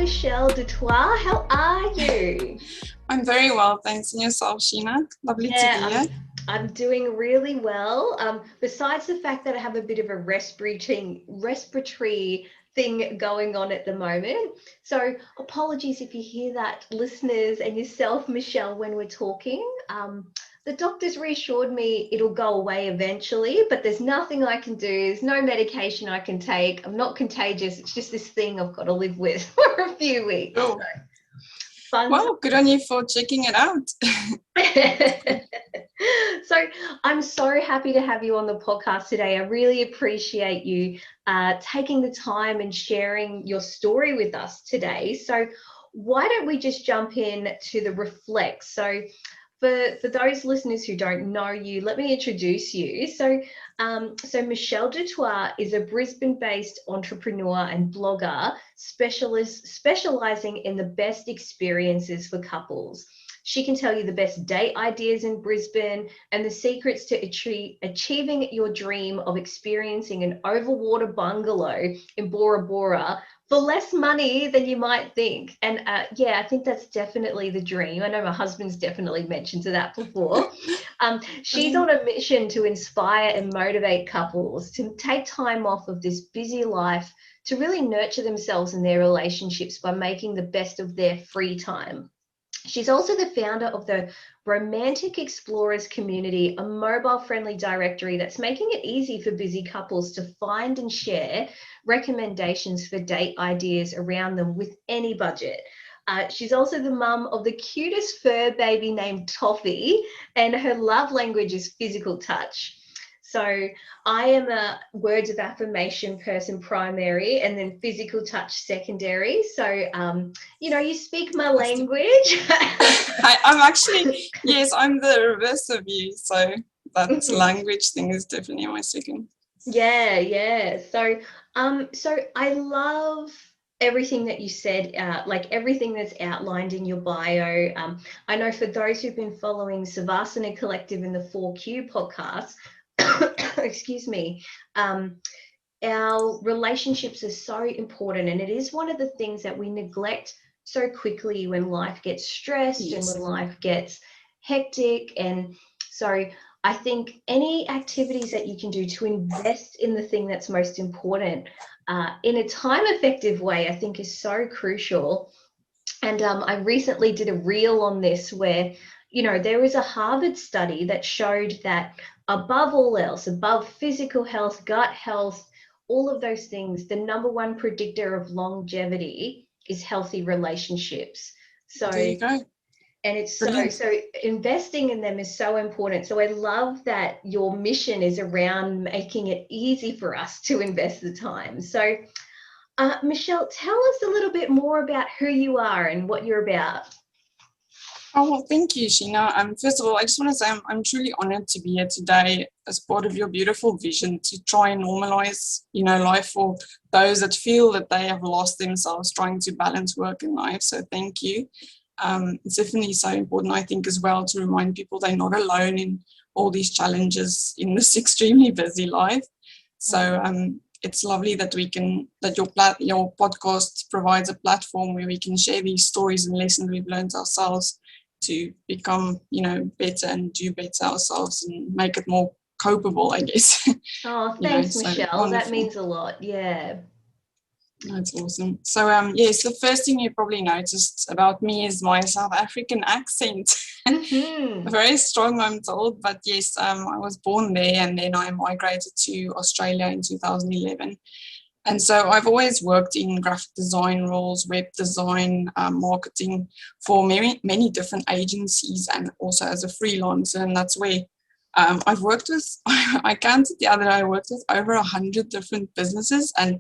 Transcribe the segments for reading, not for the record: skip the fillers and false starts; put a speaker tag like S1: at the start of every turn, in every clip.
S1: Michelle de Toit. How are you?
S2: I'm very well, thanks. And yourself, Sheena? Lovely to be
S1: Yeah,
S2: here.
S1: I'm doing really well. Besides the fact that I have a bit of a respiratory thing going on at the moment. So apologies if you hear that, listeners, and yourself, Michelle, when we're talking. The doctors reassured me it'll go away eventually, but there's nothing I can do. There's no medication I can take. I'm not contagious. It's just this thing I've got to live with for a few weeks. So
S2: Oh,
S1: fun.
S2: well, good on you for checking it out.
S1: So I'm so happy to have you on the podcast today. I really appreciate you taking the time and sharing your story with us today. So why don't we just jump in to the reflect? So for those listeners who don't know you, let me introduce you. So Michelle Dutoit is a Brisbane-based entrepreneur and blogger specializing in the best experiences for couples. She can tell you the best date ideas in Brisbane and the secrets to achieving your dream of experiencing an overwater bungalow in Bora Bora for less money than you might think. And yeah, I think that's definitely the dream. I know my husband's definitely mentioned to that before. She's
S2: Brilliant.
S1: on a mission to inspire and motivate couples to take time off of this busy life to really nurture themselves and their relationships by making the best of their free time. She's also the founder of the Romantic Explorers Community, a mobile-friendly directory that's making it easy for busy couples to find and share recommendations for date ideas around them with any budget. She's also the mum of the cutest fur baby named Toffee, and her love language is physical touch. So I am a words of affirmation person primary and then physical touch secondary. So you speak my
S2: Fantastic.
S1: language.
S2: I'm actually, yes, I'm the reverse of you. So that language thing is definitely my second.
S1: Yeah, yeah. So I love everything that you said, like everything that's outlined in your bio. I know for those who've been following Savasana Collective in the 4Q podcast, excuse me, our relationships are so important, and it is one of the things that we neglect so quickly when life gets stressed and when
S2: Yes.
S1: life gets hectic. And so I think any activities that you can do to invest in the thing that's most important in a time effective way, I think is so crucial. And I recently did a reel on this where, there was a Harvard study that showed that above all else, above physical health, gut health, all of those things, the number one predictor of longevity is healthy relationships. So,
S2: There you go.
S1: and it's so,
S2: Brilliant.
S1: so investing in them is so important. So I love that your mission is around making it easy for us to invest the time. So Michelle, tell us a little bit more about who you are and what you're about.
S2: Oh, well, thank you, Sheena. First of all, I just want to say I'm truly honored to be here today as part of your beautiful vision to try and normalize, life for those that feel that they have lost themselves trying to balance work and life. So thank you. It's definitely so important, I think, as well, to remind people they're not alone in all these challenges in this extremely busy life. So it's lovely that your podcast provides a platform where we can share these stories and lessons we've learned ourselves to become, better and do better ourselves and make it more copable, I guess.
S1: Oh, thanks,
S2: So
S1: Michelle. That
S2: wonderful.
S1: means a lot. Yeah.
S2: That's awesome. So, yes, the first thing you probably noticed about me is my South African accent.
S1: Mm-hmm.
S2: Very strong, I'm told, but yes, I was born there and then I migrated to Australia in 2011. And so I've always worked in graphic design roles, web design, marketing for many, many different agencies and also as a freelancer. And that's where I've worked with, I counted the other day, I worked with over 100 different businesses. And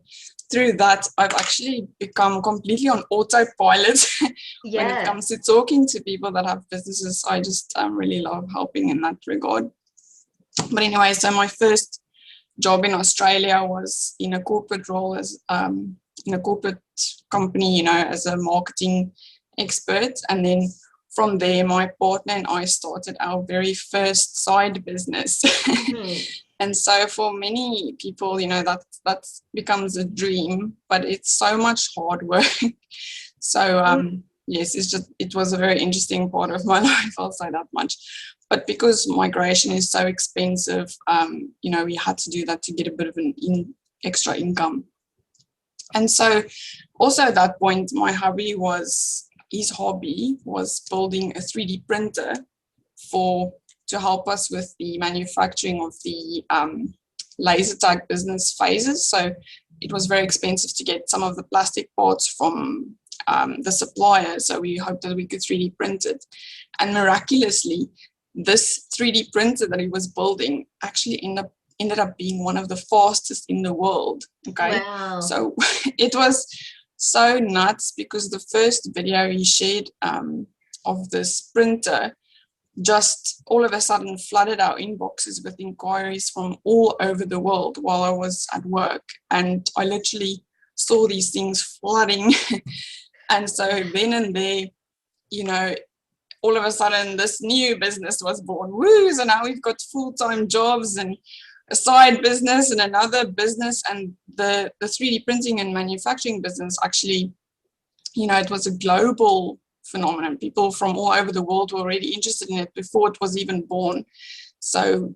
S2: through that, I've actually become completely on autopilot when it
S1: Yeah.
S2: comes to talking to people that have businesses. I just really love helping in that regard. But anyway, so my first job in Australia was in a corporate role as in a corporate company, as a marketing expert. And then from there, my partner and I started our very first side business.
S1: Mm-hmm.
S2: And so for many people, that becomes a dream, but it's so much hard work. So yes, it was a very interesting part of my life, I'll say that much. But because migration is so expensive, we had to do that to get a bit of an extra income. And so also at that point, his hobby was building a 3D printer to help us with the manufacturing of the laser tag business phases. So it was very expensive to get some of the plastic parts from the supplier. So we hoped that we could 3D print it. And miraculously, this 3D printer that he was building actually ended up being one of the fastest in the world. Okay.
S1: Wow.
S2: So it was so nuts, because the first video he shared of this printer just all of a sudden flooded our inboxes with inquiries from all over the world while I was at work. And I literally saw these things flooding. And so then and there, all of a sudden this new business was born. Woo! So now we've got full-time jobs and a side business and another business. And the 3D printing and manufacturing business actually, it was a global phenomenon. People from all over the world were already interested in it before it was even born. So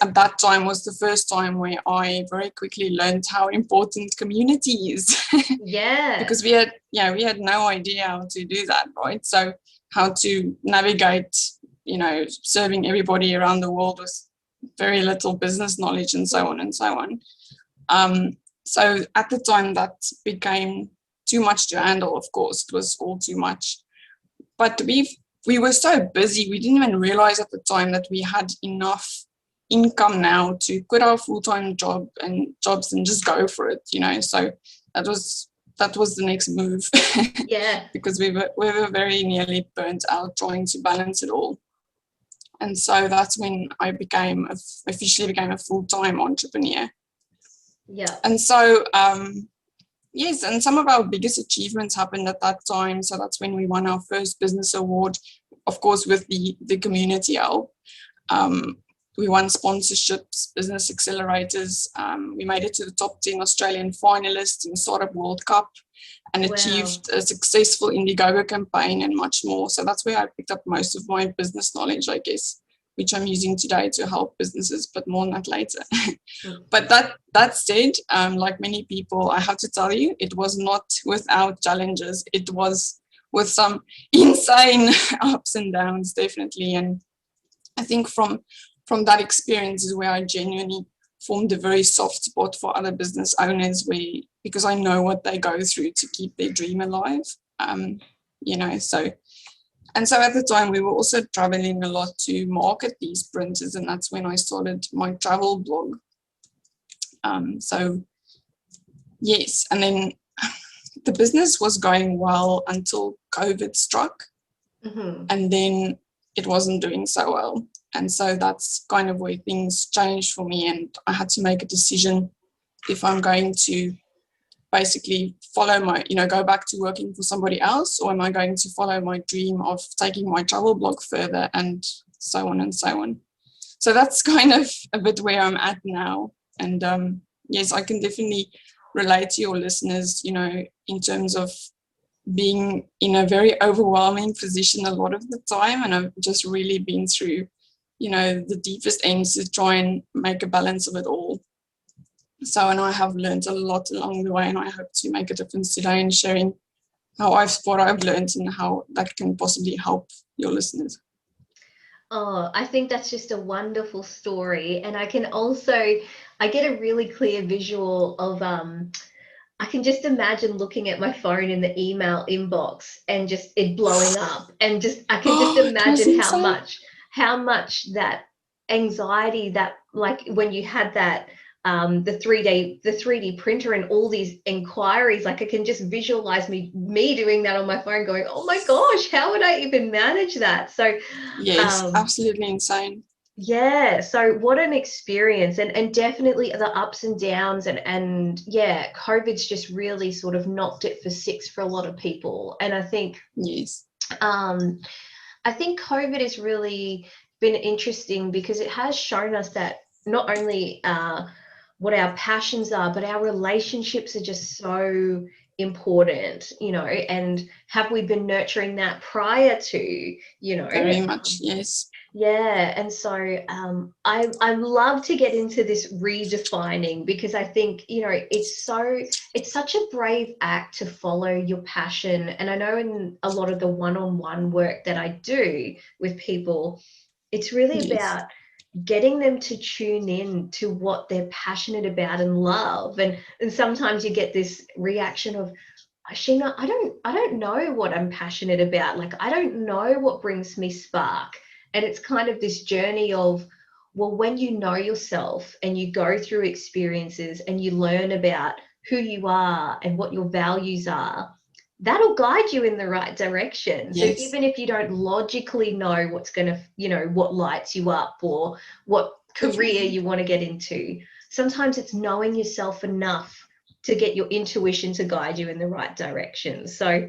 S2: at that time was the first time where I very quickly learned how important community is.
S1: Yeah.
S2: Because we had no idea how to do that, right? So how to navigate, serving everybody around the world with very little business knowledge and so on and so on. So at the time that became too much to handle, of course. It was all too much. But we were so busy, we didn't even realize at the time that we had enough income now to quit our full-time jobs and just go for it, So that was the next move.
S1: Yeah.
S2: Because we were very nearly burnt out trying to balance it all. And so that's when I officially became a full-time entrepreneur.
S1: Yeah.
S2: And so yes, and some of our biggest achievements happened at that time. So that's when we won our first business award, of course, with the community help. We won sponsorships, business accelerators. We made it to the top 10 Australian finalists in the Startup World Cup and achieved a successful Indiegogo campaign and much more. So that's where I picked up most of my business knowledge, I guess, which I'm using today to help businesses, but more on that later. But that said, like many people, I have to tell you, it was not without challenges. It was with some insane ups and downs, definitely. And I think from that experience is where I genuinely formed a very soft spot for other business owners, because I know what they go through to keep their dream alive. So at the time we were also traveling a lot to market these printers, and that's when I started my travel blog. So yes, and then the business was going well until COVID struck, and then it wasn't doing so well. And so that's kind of where things changed for me, and I had to make a decision if I'm going to basically follow go back to working for somebody else, or am I going to follow my dream of taking my travel blog further, and so on and so on. So that's kind of a bit where I'm at now. And yes, I can definitely relate to your listeners, in terms of being in a very overwhelming position a lot of the time. And I've just really been through, the deepest ends to try and make a balance of it all. So, and I have learned a lot along the way, and I hope to make a difference today in sharing what I've learned and how that can possibly help your listeners.
S1: Oh, I think that's just a wonderful story. And I get a really clear visual of, I can just imagine looking at my phone in the email inbox and just it blowing up, and I can just imagine how much that anxiety, that, like when you had that, the 3D printer and all these inquiries, like I can just visualize me doing that on my phone going, oh my gosh, how would I even manage that? So
S2: yes, absolutely insane.
S1: Yeah, so what an experience, and definitely the ups and downs, and yeah, COVID's just really sort of knocked it for six for a lot of people. And I think
S2: yes,
S1: I think COVID has really been interesting because it has shown us that not only what our passions are, but our relationships are just so important, you know, and have we been nurturing that prior to, you know?
S2: Very much, yes.
S1: Yeah, and so I love to get into this redefining, because I think, you know, it's such a brave act to follow your passion. And I know in a lot of the one-on-one work that I do with people, it's really
S2: Yes.
S1: about getting them to tune in to what they're passionate about and love. And sometimes you get this reaction of, Sheena, I don't know what I'm passionate about. Like, I don't know what brings me spark. And it's kind of this journey of, well, when you know yourself and you go through experiences and you learn about who you are and what your values are, that'll guide you in the right direction. So
S2: Yes.
S1: even if you don't logically know what's going to, you know, what lights you up or what career
S2: Definitely.
S1: you want to get into, sometimes it's knowing yourself enough to get your intuition to guide you in the right direction. So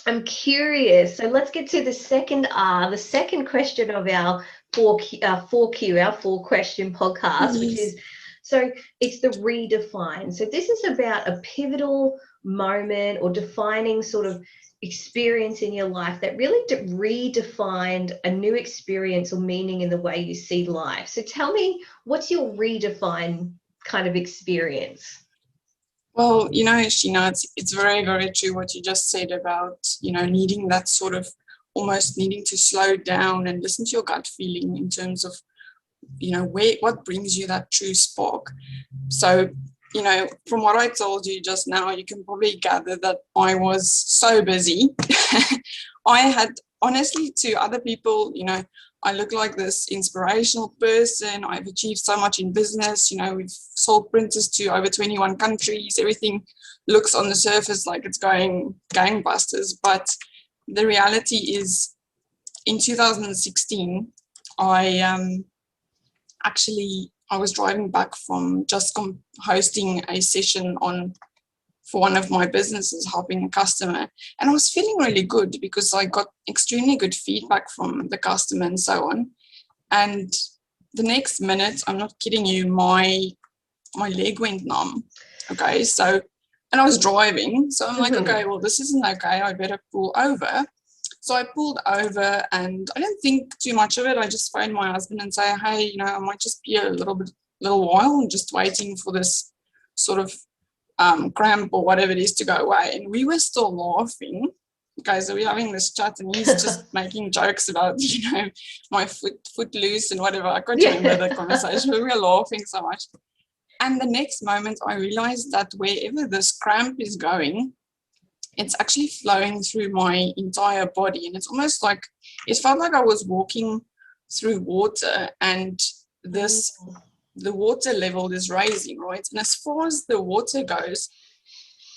S1: I'm curious. So let's get to the second R, the second question of our 4Q, our 4 question podcast, which
S2: Yes.
S1: is, so it's the redefine. So this is about a pivotal moment or defining sort of experience in your life that really redefined a new experience or meaning in the way you see life. So tell me, what's your redefine kind of experience?
S2: Well, you know, Sheena, it's very, very true what you just said about, you know, needing that sort of almost needing to slow down and listen to your gut feeling in terms of, you know, what brings you that true spark. So, you know, from what I told you just now, you can probably gather that I was so busy. I had, honestly, to other people, you know, I look like this inspirational person. I've achieved so much in business. You know, we've sold printers to over 21 countries. Everything looks on the surface like it's going gangbusters. But the reality is, in 2016, I I was driving back from just hosting a session on for one of my businesses, helping a customer, and I was feeling really good because I got extremely good feedback from the customer and so on. And the next minute, I'm not kidding you, my leg went numb. Okay, so, and I was driving, so I'm like, okay, well, this isn't okay. I better pull over. So I pulled over and I didn't think too much of it. I just phoned my husband and say, hey, you know, I might just be a little while and just waiting for this sort of cramp or whatever it is to go away. And we were still laughing. Okay, so we're having this chat and he's just making jokes about, you know, my foot loose and whatever. I can't remember the conversation, but we were laughing so much. And the next moment I realized that wherever this cramp is going, it's actually flowing through my entire body. And it's almost like, it felt like I was walking through water and the water level is rising, right? And as far as the water goes,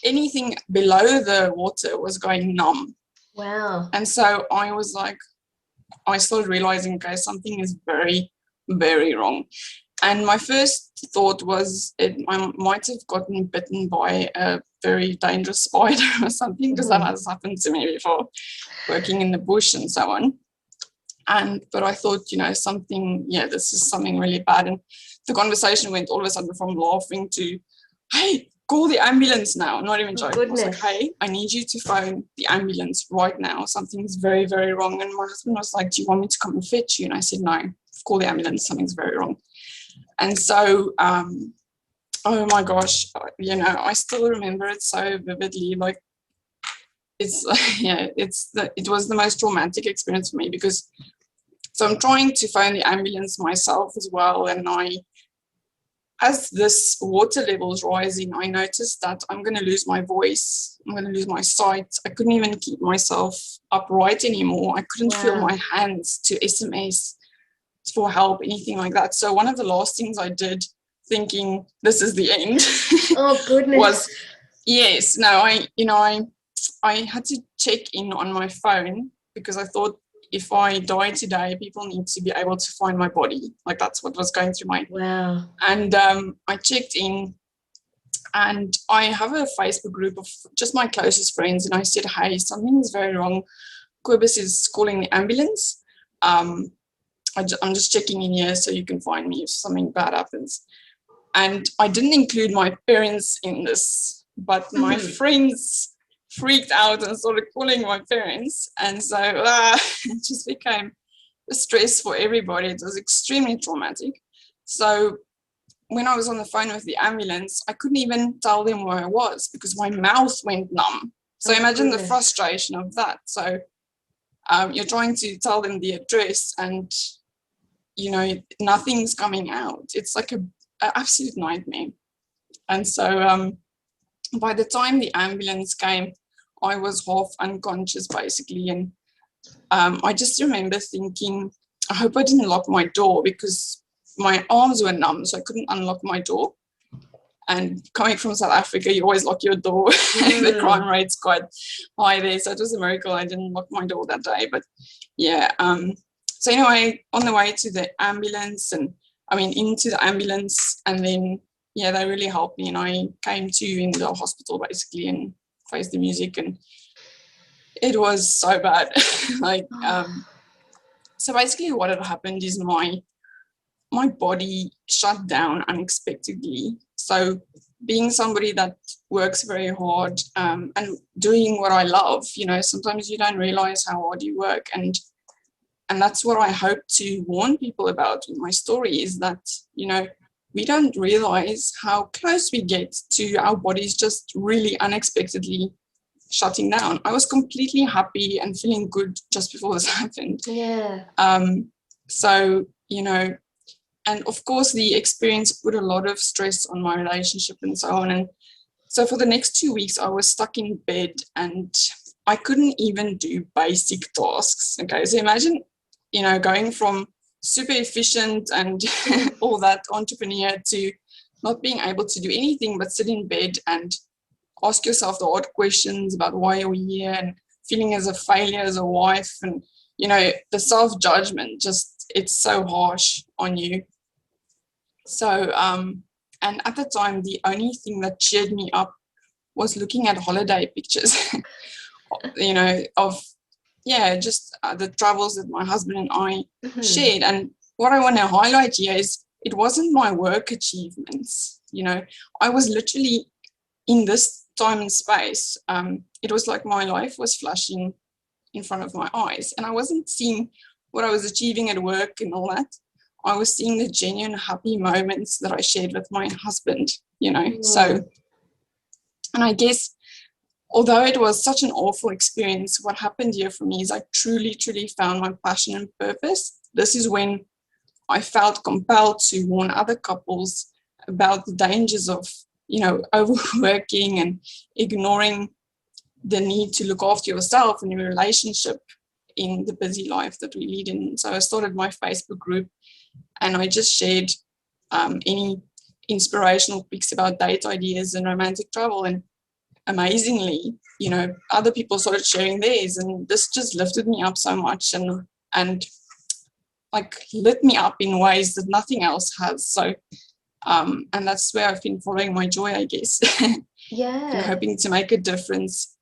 S2: anything below the water was going numb.
S1: Wow.
S2: And so I was like, I started realizing, okay, something is very, very wrong. And my first thought was I might have gotten bitten by a very dangerous spider or something, because that has happened to me before, working in the bush and so on. But I thought, you know, this is something really bad. And the conversation went all of a sudden from laughing to, hey, call the ambulance now. I'm not even joking.
S1: Goodness.
S2: I was like, hey, I need you to phone the ambulance right now. Something's very, very wrong. And my husband was like, do you want me to come and fetch you? And I said, no, call the ambulance. Something's very wrong. And so, oh my gosh, you know, I still remember it so vividly. Like, it's, yeah, it was the most traumatic experience for me, because so I'm trying to phone the ambulance myself as well. And as this water level is rising, I noticed that I'm going to lose my voice. I'm going to lose my sight. I couldn't even keep myself upright anymore. I couldn't feel my hands to SMS for help, anything like that. So one of the last things I did, thinking this is the end,
S1: Oh goodness.
S2: was I had to check in on my phone, because I thought, if I die today, people need to be able to find my body. Like, that's what was going through my.
S1: Wow.
S2: And I checked in, and I have a Facebook group of just my closest friends, and I said, hey, something is very wrong. Quibus is calling the ambulance. I'm just checking in here so you can find me if something bad happens. And I didn't include my parents in this, but my friends freaked out and started calling my parents. And so it just became a stress for everybody. It was extremely traumatic. So when I was on the phone with the ambulance, I couldn't even tell them where I was because my mouth went numb. So imagine the frustration of that. So you're trying to tell them the address and, nothing's coming out. It's like an absolute nightmare. And so by the time the ambulance came, I was half unconscious basically. And I just remember thinking, I hope I didn't lock my door because my arms were numb, so I couldn't unlock my door. And coming from South Africa, you always lock your door. The crime rate's quite high there, so it was a miracle I didn't lock my door that day. But yeah, so anyway, on the way to the ambulance into the ambulance, and then they really helped me, and I came to in the hospital basically and faced the music, and it was so bad. So basically what had happened is my body shut down unexpectedly. So being somebody that works very hard and doing what I love, sometimes you don't realize how hard you work. And that's what I hope to warn people about with my story is that, we don't realize how close we get to our bodies just really unexpectedly shutting down. I was completely happy and feeling good just before this happened.
S1: Yeah.
S2: So, and of course, the experience put a lot of stress on my relationship and so on. And so for the next 2 weeks, I was stuck in bed and I couldn't even do basic tasks. Okay, so imagine, going from super efficient and all that entrepreneur to not being able to do anything but sit in bed and ask yourself the hard questions about why you're here and feeling as a failure as a wife. And, the self-judgment, just it's so harsh on you. So, and at the time, the only thing that cheered me up was looking at holiday pictures, of, just the travels that my husband and I shared. And what I want to highlight here is it wasn't my work achievements. I was literally in this time and space. It was like my life was flashing in front of my eyes, and I wasn't seeing what I was achieving at work and all that. I was seeing the genuine happy moments that I shared with my husband, So, and I guess, although it was such an awful experience, what happened here for me is I truly, truly found my passion and purpose. This is when I felt compelled to warn other couples about the dangers of, overworking and ignoring the need to look after yourself and your relationship in the busy life that we lead in. So I started my Facebook group and I just shared any inspirational pics about date ideas and romantic travel. And amazingly, other people started sharing theirs, and this just lifted me up so much and like lit me up in ways that nothing else has. So and that's where I've been following my joy, I guess.
S1: Yeah.
S2: And hoping to make a difference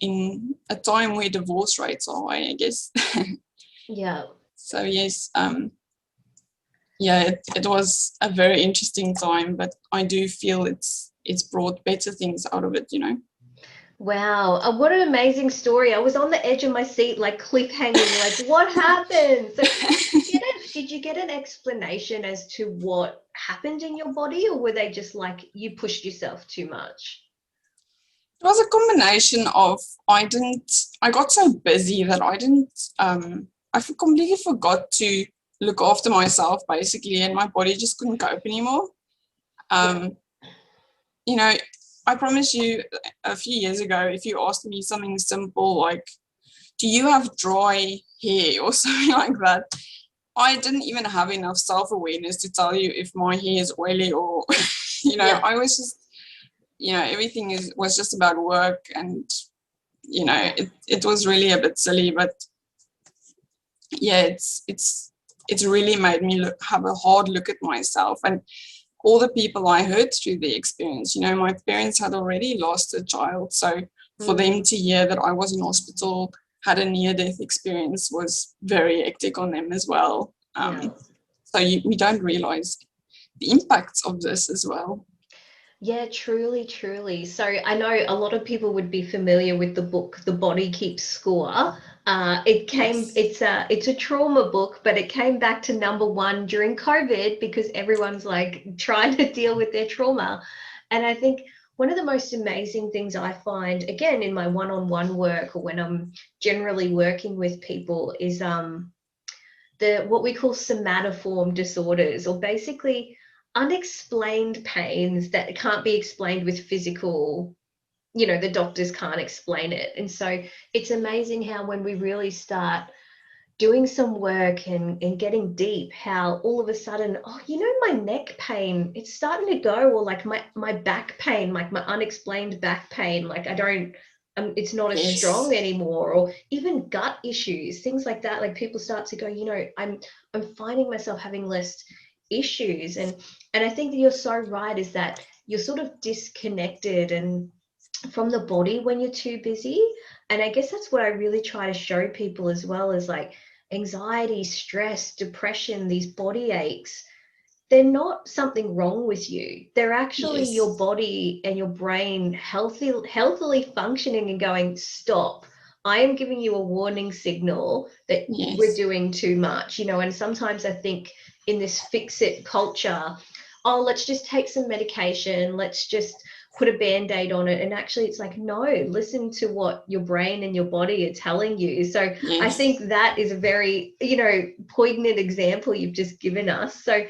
S2: in a time where divorce rates are high, I guess.
S1: Yeah.
S2: So yes, it was a very interesting time, but I do feel it's brought better things out of it,
S1: Wow, what an amazing story. I was on the edge of my seat, like cliffhanging, like what happened? So did you get an explanation as to what happened in your body, or were they just like you pushed yourself too much?
S2: It was a combination of I got so busy that I completely forgot to look after myself basically, and my body just couldn't cope anymore. I promise you, a few years ago, if you asked me something simple like, do you have dry hair or something like that, I didn't even have enough self-awareness to tell you if my hair is oily or, I was just, everything was just about work, and, it was really a bit silly, but yeah, it's really made me have a hard look at myself and all the people I heard through the experience. My parents had already lost a child, so for them to hear that I was in hospital, had a near-death experience, was very hectic on them as well. So we don't realize the impacts of this as well.
S1: Yeah, truly, truly. So I know a lot of people would be familiar with the book The Body Keeps Score.
S2: Yes.
S1: It's a trauma book, but it came back to number one during COVID because everyone's like trying to deal with their trauma. And I think one of the most amazing things I find, again, in my one-on-one work or when I'm generally working with people is the what we call somatoform disorders, or basically unexplained pains that can't be explained with physical, the doctors can't explain it. And so it's amazing how when we really start doing some work and getting deep, how all of a sudden, oh, my neck pain, it's starting to go, or like my back pain, like my unexplained back pain, like I don't, it's not as strong
S2: Yes.
S1: anymore, or even gut issues, things like that. Like people start to go, I'm finding myself having less issues. And I think that you're so right, is that you're sort of disconnected and from the body when you're too busy. And I guess that's what I really try to show people as well, is like anxiety, stress, depression, these body aches, they're not something wrong with you. They're actually your
S2: Yes.
S1: body and your brain healthily functioning and going, stop. I am giving you a warning signal that we're
S2: Yes.
S1: doing too much, and sometimes I think in this fix it culture, oh, let's just take some medication, let's just put a band-aid on it. And actually it's like, no, listen to what your brain and your body are telling you. So I
S2: Yes.
S1: think that is a very, poignant example you've just given us. So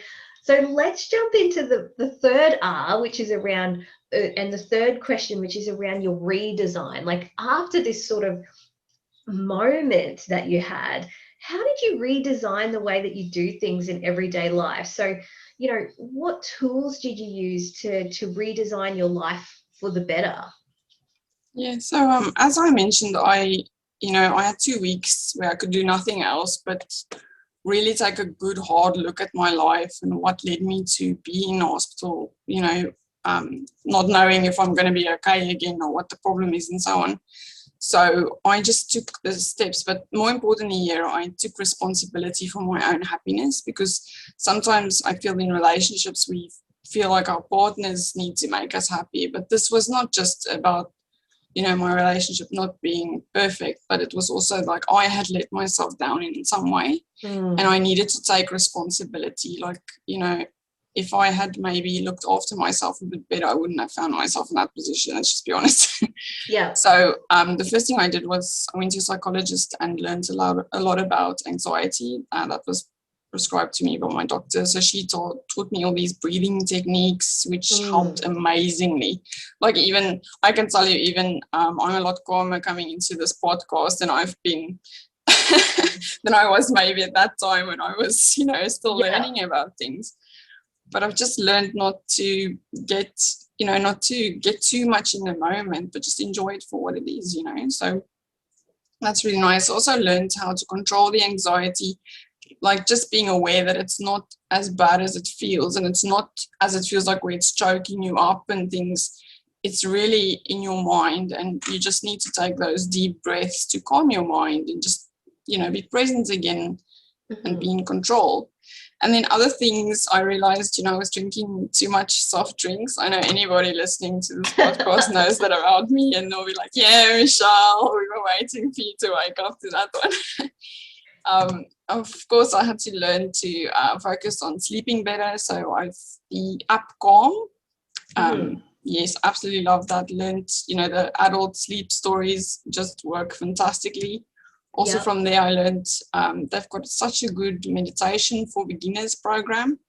S1: let's jump into the third R, which is around, and the third question, which is around your redesign. Like after this sort of moment that you had, how did you redesign the way that you do things in everyday life? So, what tools did you use to redesign your life for the better?
S2: Yeah. So as I mentioned, I had 2 weeks where I could do nothing else but really take a good hard look at my life and what led me to be in hospital, not knowing if I'm going to be okay again or what the problem is and so on. So I just took the steps, but more importantly here, I took responsibility for my own happiness, because sometimes I feel in relationships we feel like our partners need to make us happy, but this was not just about my relationship not being perfect, but it was also like I had let myself down in some way, and
S1: Mm,
S2: I needed to take responsibility. Like, if I had maybe looked after myself a bit better, I wouldn't have found myself in that position. Let's just be honest.
S1: yeah.
S2: So the first thing I did was I went to a psychologist and learned a lot about anxiety. That was prescribed to me by my doctor. So she taught me all these breathing techniques, which
S1: Mm,
S2: helped amazingly. Like, even I can tell you, even I'm a lot calmer coming into this podcast than I've been than I was maybe at that time when I was, still
S1: yeah.
S2: learning about things. But I've just learned not to get, not to get too much in the moment, but just enjoy it for what it is. So that's really nice. Also learned how to control the anxiety, like just being aware that it's not as bad as it feels, and it's not as it feels like where it's choking you up and things. It's really in your mind, and you just need to take those deep breaths to calm your mind and just, be present again and be
S1: Mhm.
S2: in control. And then other things I realized, I was drinking too much soft drinks. I know anybody listening to this podcast knows that about me, and they'll be like, yeah, Michelle, we were waiting for you to wake up to that one. Of course, I had to learn to focus on sleeping better. So I've the app Calm.
S1: Mhm.
S2: Yes, absolutely love that. Learned, the adult sleep stories just work fantastically. Also
S1: Yep.
S2: from there, I learned they've got such a good meditation for beginners program.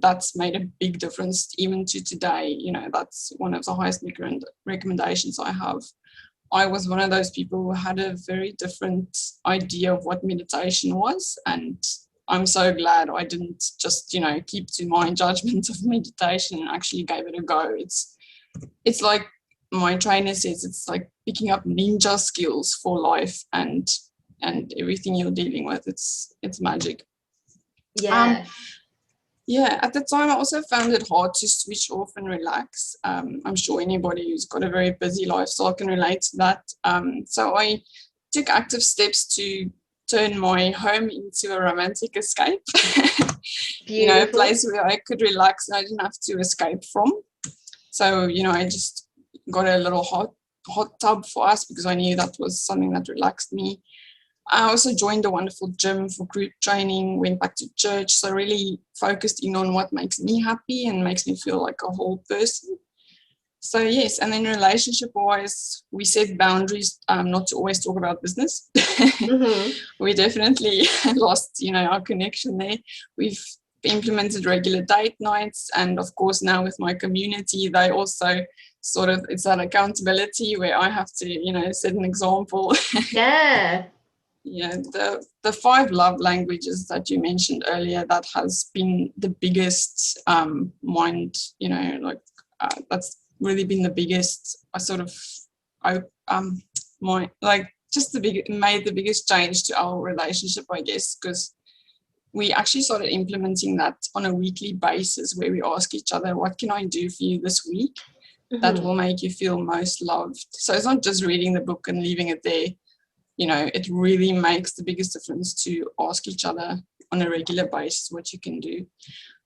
S2: That's made a big difference even to today. That's one of the highest recommendations I have. I was one of those people who had a very different idea of what meditation was, and I'm so glad I didn't just, keep to my judgment of meditation and actually gave it a go. It's like my trainer says, it's like picking up ninja skills for life and everything you're dealing with. It's magic. Um,
S1: Yeah.
S2: yeah, at the time, I also found it hard to switch off and relax. I'm sure anybody who's got a very busy lifestyle can relate to that. So I took active steps to turn my home into a romantic escape, a
S1: Beautiful.
S2: place where I could relax and I didn't have to escape from. So, I just got a little hot tub for us because I knew that was something that relaxed me. I also joined a wonderful gym for group training, went back to church. So really focused in on what makes me happy and makes me feel like a whole person. So yes, and then relationship wise, we set boundaries not to always talk about business.
S1: Mm-hmm.
S2: We definitely lost, our connection there. We've implemented regular date nights, and of course now with my community, they also sort of, it's that accountability where I have to, set an example.
S1: Yeah.
S2: Yeah, the 5 love languages that you mentioned earlier, that has been the biggest mind, that's really been the biggest sort of my just made the biggest change to our relationship, I guess, because we actually started implementing that on a weekly basis where we ask each other, what can I do for you this week that will make you feel most loved? So it's not just reading the book and leaving it there. It really makes the biggest difference to ask each other on a regular basis what you can do.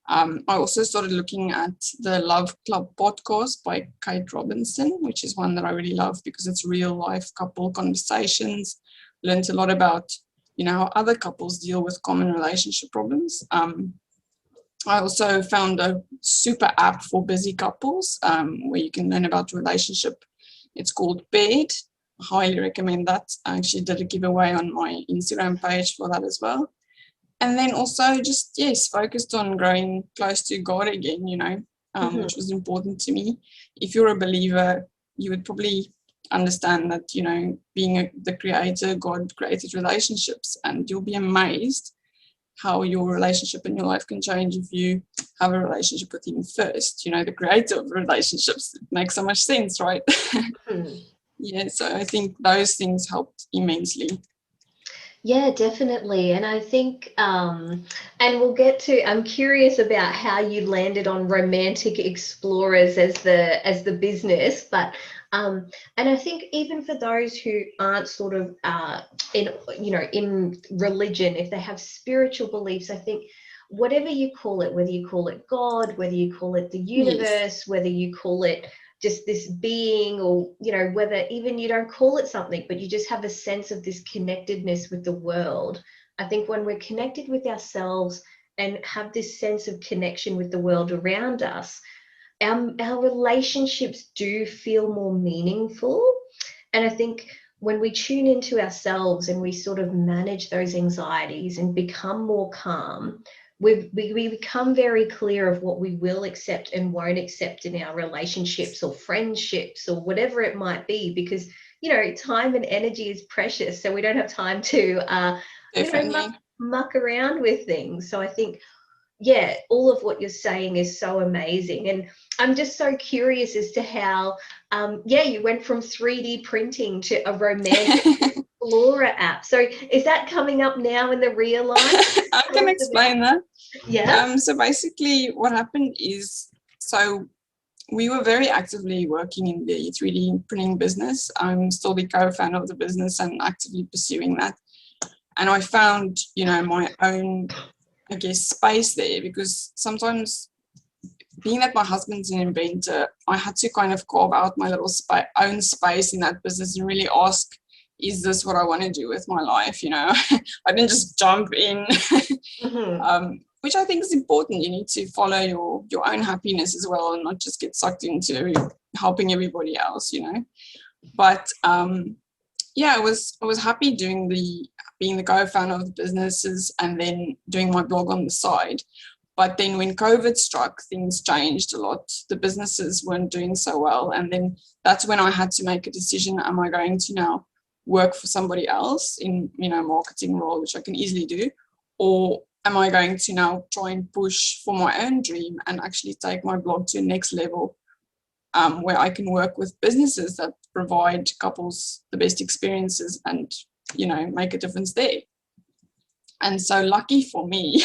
S2: I also started looking at the Love Club podcast by Kate Robinson, which is one that I really love because it's real life couple conversations. Learned a lot about, how other couples deal with common relationship problems. I also found a super app for busy couples where you can learn about relationship. It's called Bed. I highly recommend that. I actually did a giveaway on my Instagram page for that as well. And then also just, yes, focused on growing close to God again, which was important to me. If you're a believer, you would probably understand that, being the creator, God created relationships, and you'll be amazed how your relationship in your life can change if you have a relationship with him first. The creator of relationships. It makes so much sense, right? Yeah, so I think those things helped immensely.
S1: Yeah, definitely. And I think, and we'll get to, I'm curious about how you landed on Romantic Explorers as the business, but and I think even for those who aren't sort of in religion, if they have spiritual beliefs, I think whatever you call it, whether you call it God, whether you call it the
S2: Yes,
S1: universe, whether you call it just this being, or whether even you don't call it something, but you just have a sense of this connectedness with the world. I think when we're connected with ourselves and have this sense of connection with the world around us, our relationships do feel more meaningful. And I think when we tune into ourselves and we sort of manage those anxieties and become more calm, we become very clear of what we will accept and won't accept in our relationships or friendships or whatever it might be, because time and energy is precious, so we don't have time to
S2: definitely.
S1: muck around with things. So I think, yeah, all of what you're saying is so amazing. And I'm just so curious as to how you went from 3D printing to a Romantic Explorer app. So is that coming up now in the real life?
S2: I can explain that.
S1: Yeah.
S2: So basically what happened is, so we were very actively working in the 3D printing business. I'm still the co-founder of the business and actively pursuing that. And I found, my own, I guess, space there, because sometimes being that my husband's an inventor, I had to kind of carve out my little own space in that business and really ask, is this what I want to do with my life? I didn't just jump in, which I think is important. You need to follow your own happiness as well and not just get sucked into helping everybody else, But I was happy being the co-founder of the businesses and then doing my blog on the side. But then when COVID struck, things changed a lot. The businesses weren't doing so well. And then that's when I had to make a decision. Am I going to now work for somebody else in, marketing role, which I can easily do? Or am I going to now try and push for my own dream and actually take my blog to the next level, where I can work with businesses that provide couples the best experiences and, make a difference there? And so lucky for me,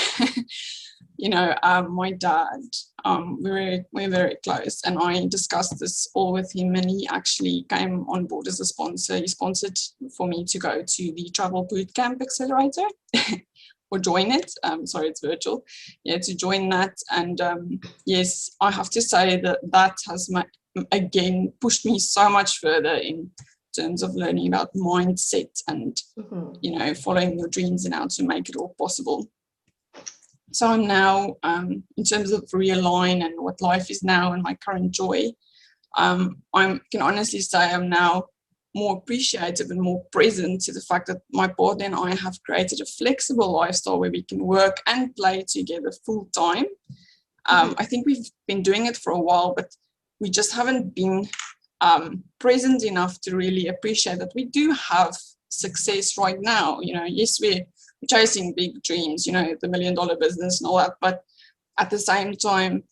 S2: my dad, we're very close, and I discussed this all with him, and he actually came on board as a sponsor. He sponsored for me to go to the Travel Bootcamp Accelerator, or join it. Sorry, it's virtual. Yeah, to join that. And yes, I have to say that has again pushed me so much further in terms of learning about mindset and following your dreams and how to make it all possible. So I'm now, in terms of realign and what life is now and my current joy, I can honestly say I'm now more appreciative and more present to the fact that my partner and I have created a flexible lifestyle where we can work and play together full time. I think we've been doing it for a while, but we just haven't been present enough to really appreciate that we do have success right now. Yes, we're chasing big dreams, the $1 million business and all that, but at the same time,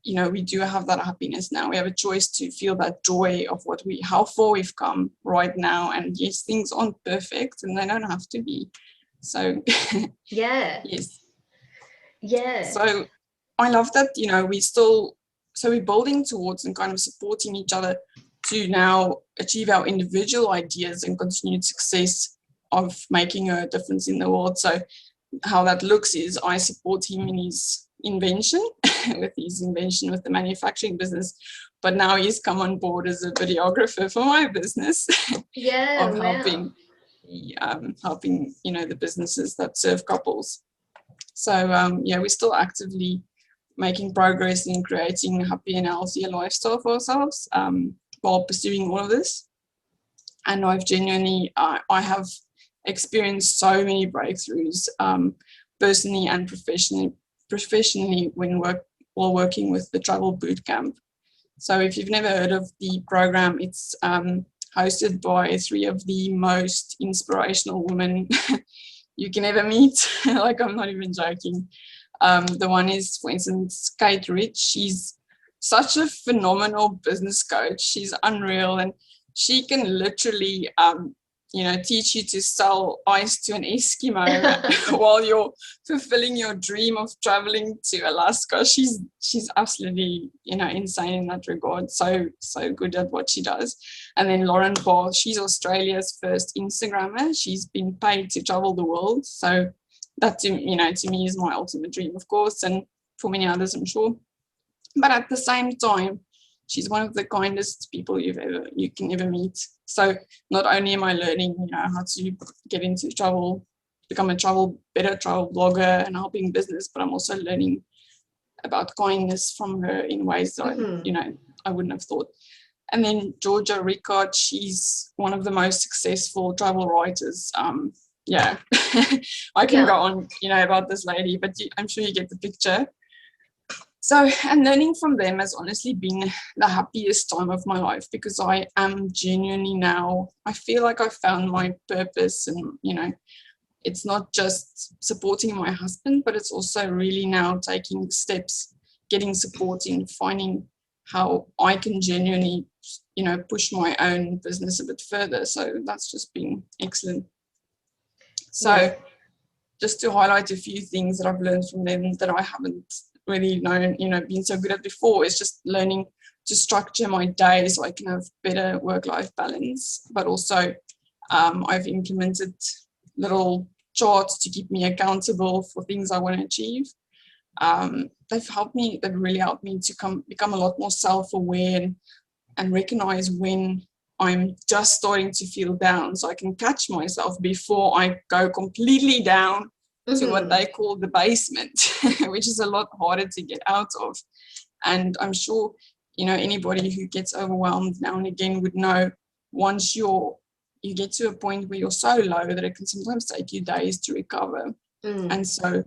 S2: we do have that happiness now. We have a choice to feel that joy of how far we've come right now. And yes, things aren't perfect and they don't have to be. So
S1: yeah.
S2: Yes.
S1: Yeah.
S2: So I love that, we're building towards and kind of supporting each other to now achieve our individual ideas and continued success of making a difference in the world. So how that looks is I support him in his invention with the manufacturing business, but now he's come on board as a videographer for my business.
S1: Yeah.
S2: Of helping the businesses that serve couples. So we're still actively making progress in creating a happy and healthier lifestyle for ourselves while pursuing all of this. And I've genuinely I have experienced so many breakthroughs personally and professionally while working with the Travel Bootcamp. So if you've never heard of the program, it's hosted by 3 of the most inspirational women you can ever meet. Like, I'm not even joking. The one is, for instance, Kate Rich. She's such a phenomenal business coach. She's unreal, and she can literally teach you to sell ice to an Eskimo while you're fulfilling your dream of traveling to Alaska. She's absolutely insane in that regard. So good at what she does. And then Lauren Ball, she's Australia's first Instagrammer. She's been paid to travel the world. So that to me is my ultimate dream, of course, and for many others, I'm sure. But at the same time, she's one of the kindest people you can ever meet. So not only am I learning, how to get into travel, become a better travel blogger and helping business, but I'm also learning about kindness from her in ways that I wouldn't have thought. And then Georgia Rickard, she's one of the most successful travel writers. I can go on, about this lady, but I'm sure you get the picture. So, and learning from them has honestly been the happiest time of my life, because I am genuinely now, I feel like I found my purpose, and, it's not just supporting my husband, but it's also really now taking steps, getting support in finding how I can genuinely, push my own business a bit further. So that's just been excellent. So just to highlight a few things that I've learned from them that I haven't really known, been so good at before, is just learning to structure my day so I can have better work-life balance. But also I've implemented little charts to keep me accountable for things I want to achieve. They've really helped me to become a lot more self-aware and recognize when I'm just starting to feel down, so I can catch myself before I go completely down to what they call the basement, which is a lot harder to get out of. And I'm sure, anybody who gets overwhelmed now and again would know, once you get to a point where you're so low that it can sometimes take you days to recover. And so,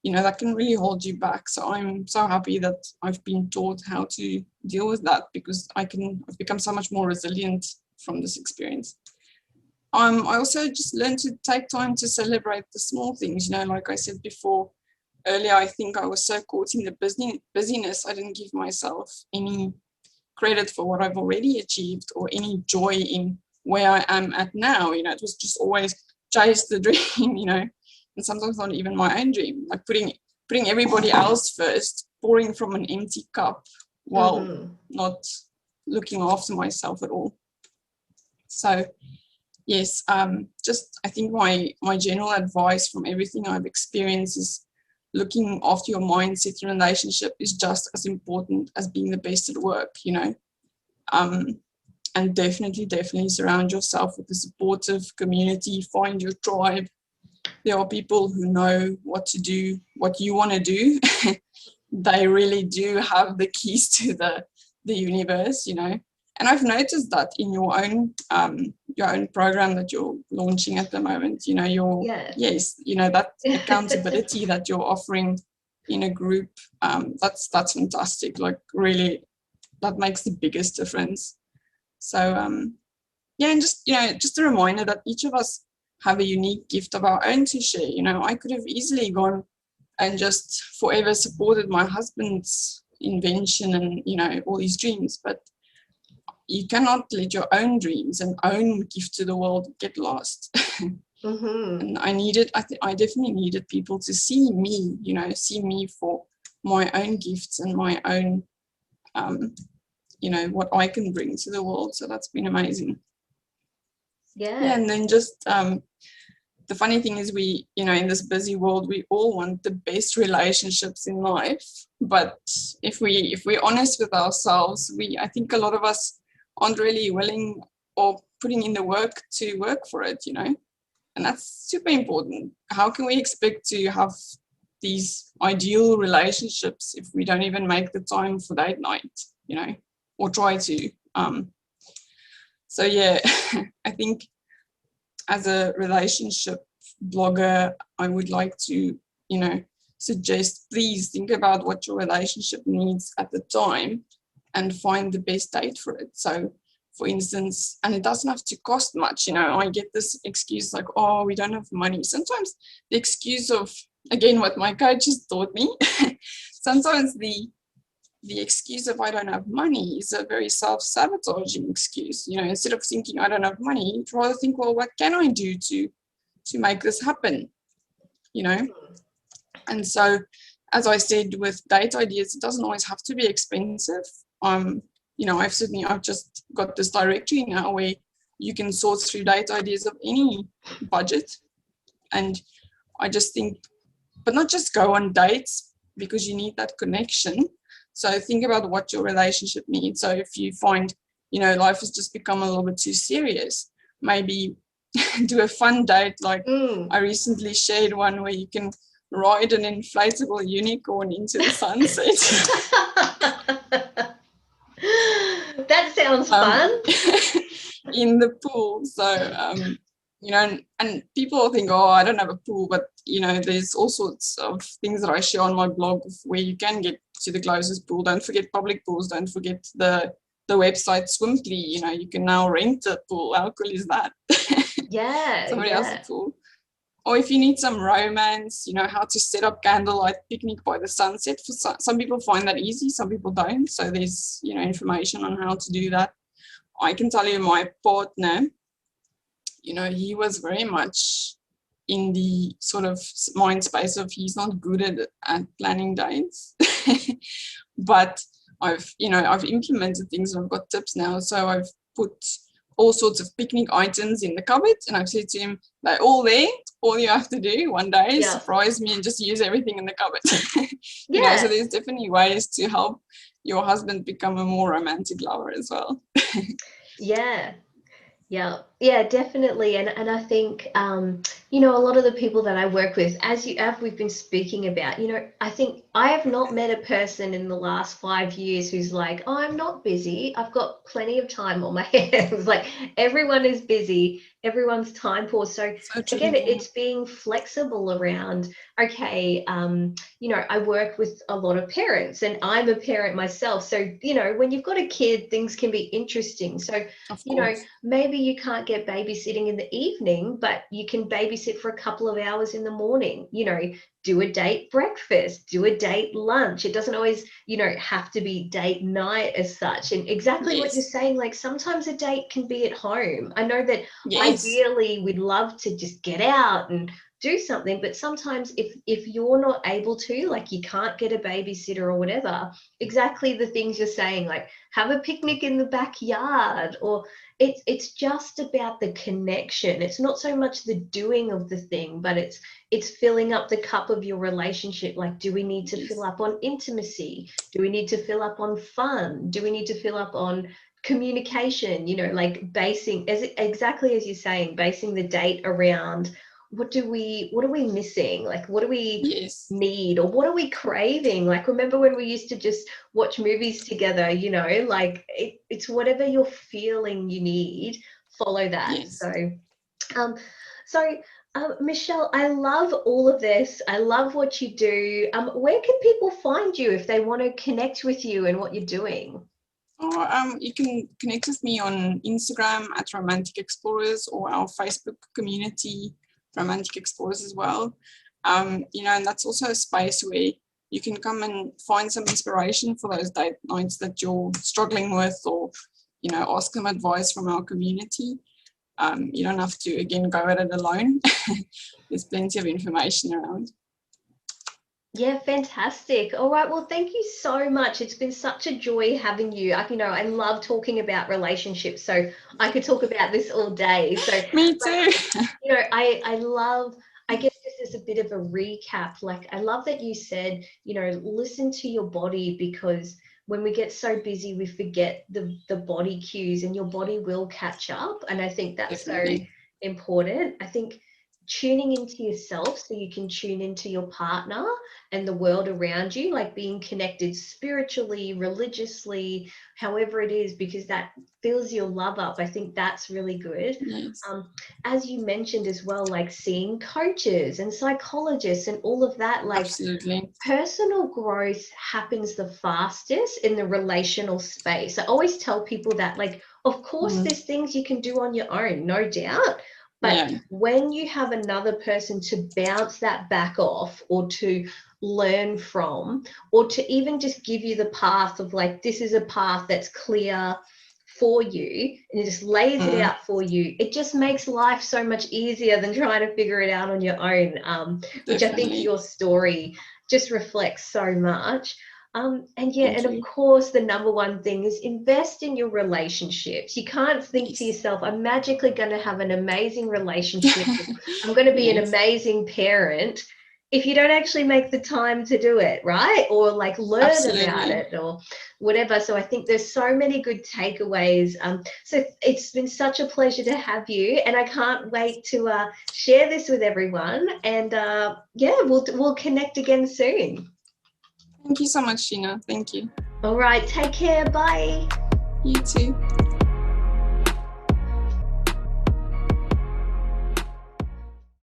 S2: that can really hold you back. So I'm so happy that I've been taught how to deal with that, because I've become so much more resilient from this experience. I also just learned to take time to celebrate the small things. Like I said before, earlier, I think I was so caught in the busyness, I didn't give myself any credit for what I've already achieved or any joy in where I am at now. It was just always chase the dream, and sometimes not even my own dream, like putting everybody else first, pouring from an empty cup while not looking after myself at all. So yes, just I think my general advice from everything I've experienced is looking after your mindset in a relationship is just as important as being the best at work, you know. And definitely surround yourself with a supportive community, find your tribe. There are people who know what to do, what you want to do. They really do have the keys to the universe, you know. And I've noticed that in your own program that you're launching at the moment, you know, yes, you know, that accountability that you're offering in a group, that's fantastic. Like really, that makes the biggest difference. So yeah, and just, you know, just a reminder that each of us have a unique gift of our own to share. You know, I could have easily gone and just forever supported my husband's invention and, you know, all his dreams, but you cannot let your own dreams and own gift to the world get lost.
S1: Mm-hmm.
S2: And I definitely needed people to see me, you know, see me for my own gifts and my own, you know, what I can bring to the world. So that's been amazing. Yeah, and then just the funny thing is we, you know, in this busy world, we all want the best relationships in life. But if we're honest with ourselves, I think a lot of us aren't really willing or putting in the work to work for it, you know. And that's super important. How can we expect to have these ideal relationships if we don't even make the time for date night, you know, or try to? So yeah, I think as a relationship blogger, I would like to, you know, suggest please think about what your relationship needs at the time and find the best date for it. So for instance, and it doesn't have to cost much, you know, I get this excuse like, oh, we don't have money. Sometimes the excuse of, again, what my coaches taught me, sometimes the excuse of I don't have money is a very self-sabotaging excuse. You know, instead of thinking I don't have money, rather think, well, what can I do to make this happen? You know? And so, as I said, with date ideas, it doesn't always have to be expensive. You know, I've just got this directory now where you can sort through date ideas of any budget. And I just think, but not just go on dates because you need that connection. So think about what your relationship needs. So if you find, you know, life has just become a little bit too serious, maybe do a fun date. Like I recently shared one where you can ride an inflatable unicorn into the sunset.
S1: That sounds fun.
S2: In the pool. So, you know, and people think, oh, I don't have a pool, but, you know, there's all sorts of things that I share on my blog where you can get to the closest pool. Don't forget public pools. Don't forget the website Swimply. You know, you can now rent a pool. How cool is that?
S1: Yeah.
S2: Somebody else's pool. Or if you need some romance, you know, how to set up candlelight picnic by the sunset. For some people find that easy, some people don't. So there's, you know, information on how to do that. I can tell you my partner, you know, he was very much in the sort of mind space of he's not good at planning dates. But I've implemented things and I've got tips now. So I've put all sorts of picnic items in the cupboard and I've said to him, they're all there. All you have to do one day is surprise me and just use everything in the cupboard. You know, so there's definitely ways to help your husband become a more romantic lover as well.
S1: Yeah, definitely. And I think, you know, a lot of the people that I work with, as we've been speaking about, you know, I think I have not met a person in the last 5 years who's like, oh, I'm not busy. I've got plenty of time on my hands. Like everyone is busy. Everyone's time poor. So again, it's being flexible around, okay, you know, I work with a lot of parents and I'm a parent myself. So, you know, when you've got a kid, things can be interesting. So, you know, maybe you can't get babysitting in the evening, but you can babysit for a couple of hours in the morning, you know, do a date breakfast, do a date lunch. It doesn't always, you know, have to be date night as such. And exactly what you're saying, like sometimes a date can be at home. I know that ideally we'd love to just get out and do something. But sometimes if you're not able to, like you can't get a babysitter or whatever, exactly the things you're saying, like have a picnic in the backyard, or it's just about the connection. It's not so much the doing of the thing, but it's filling up the cup of your relationship. Like, do we need to fill up on intimacy? Do we need to fill up on fun? Do we need to fill up on communication? You know, like basing, as exactly as you're saying, basing the date around what are we missing? Like, what do we need, or what are we craving? Like, remember when we used to just watch movies together, you know, like it's whatever you're feeling you need, follow that. um so Michelle, I love all of this. I love what you do. Where can people find you if they want to connect with you and what you're doing?
S2: You can connect with me on Instagram at Romantic Explorers, or our Facebook community, Romantic Explorers, as well. You know, and that's also a space where you can come and find some inspiration for those date nights that you're struggling with, or, you know, ask some advice from our community. You don't have to, again, go at it alone. There's plenty of information around.
S1: Yeah, fantastic. All right. Well, thank you so much. It's been such a joy having you. You know, I love talking about relationships, so I could talk about this all day. So
S2: me too.
S1: You know, I love, I guess this is a bit of a recap. Like, I love that you said, you know, listen to your body, because when we get so busy, we forget the body cues, and your body will catch up. And I think that's so important. I think tuning into yourself so you can tune into your partner and the world around you, like being connected spiritually, religiously, however it is, because that fills your love up. I think that's really good. As you mentioned as well, like seeing coaches and psychologists and all of that, like
S2: absolutely,
S1: personal growth happens the fastest in the relational space. I always tell people that, like, of course, there's things you can do on your own, no doubt. But when you have another person to bounce that back off, or to learn from, or to even just give you the path of, like, this is a path that's clear for you, and it just lays it out for you, it just makes life so much easier than trying to figure it out on your own, which I think your story just reflects so much. And of course, the number one thing is invest in your relationships. You can't think to yourself, I'm magically going to have an amazing relationship, I'm going to be an amazing parent, if you don't actually make the time to do it, right? Or like learn about it or whatever. So I think there's so many good takeaways. So it's been such a pleasure to have you, and I can't wait to share this with everyone. And yeah, we'll connect again soon.
S2: Thank you so much, Sheena. Thank you.
S1: All right, take care. Bye.
S2: You too.